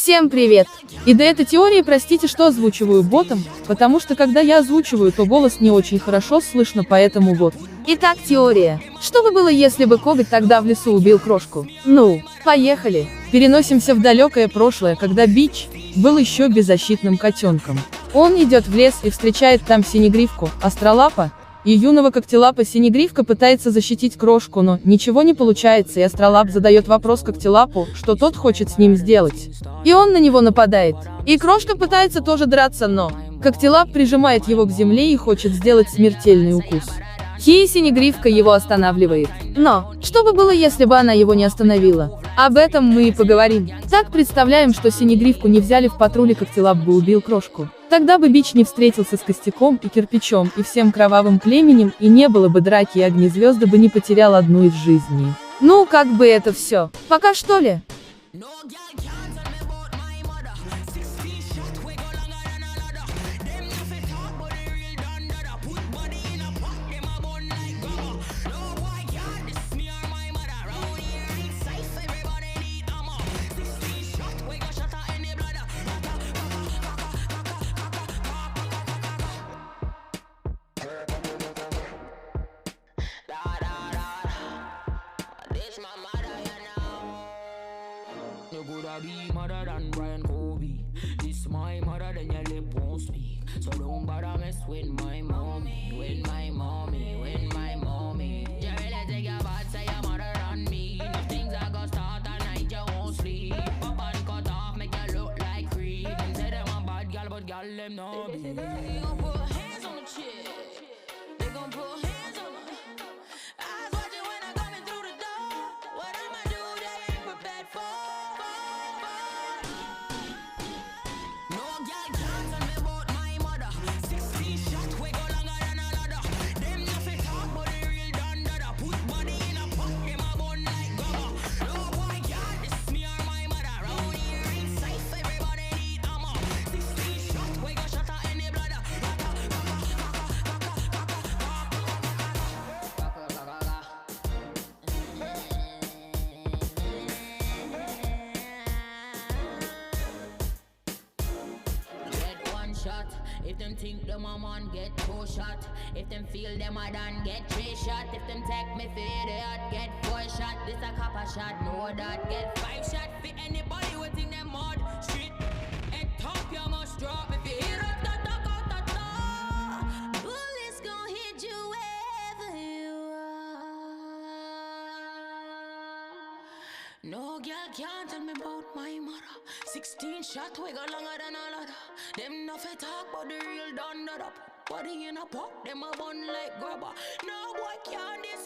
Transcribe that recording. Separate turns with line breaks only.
Всем привет! И до этой теории простите, что озвучиваю ботом, потому что когда я озвучиваю, то голос не очень хорошо слышно, поэтому вот. Итак, теория. Что бы было, если бы Коготь тогда в лесу убил крошку? Ну, поехали. Переносимся в далекое прошлое, когда Бич был еще беззащитным котенком. Он идет в лес и встречает там Синегривку, Астролапа, и юного Когтелапа. Синегривка пытается защитить крошку, но ничего не получается, и Астролап задает вопрос Когтелапу, что тот хочет с ним сделать. И он на него нападает. И крошка пытается тоже драться, но Когтелап прижимает его к земле и хочет сделать смертельный укус. И Синегривка его останавливает. Но, что бы было, если бы она его не остановила? Об этом мы и поговорим. Так представляем, что Синегривку не взяли в патруле, Когтелап бы убил крошку. Тогда бы Бич не встретился с Костяком и Кирпичом и всем кровавым племенем, и не было бы драки, и Огнезвезда бы не потерял одну из жизней. Ну, как бы это все. Пока что ли?
You coulda be mother than Brian Kobe. This my mother, then your lip won't speak. So don't bother mess with my mommy, with my mommy, with my mommy. You really take your bad, say your mother on me. If things are gonna start at night, you won't sleep. Pop and cut off, make you look like creep. Them say them a bad girl, but girl them no be. They gon' put hands on the chick. They gon' put hands on her. Eyes watching when I'm coming through the door. What I'ma do, they ain't prepared for. If them think them a man, get 2 shot. If them feel them a done, get 3 shot. If them take me for idiot, get 4 shot. This a copper shot, know that. Get 5 shot for anybody who think them mud. Street, head top, you must drop. If you hear a ta-ta-ta-ta-ta, bullets gon' hit you wherever you are. No girl can't tell me about my mother. 16 shot, we go longer than a ladder. Them no fit talk, but the real done that up. Body in a pot, them a bun like grabber. No boy can't this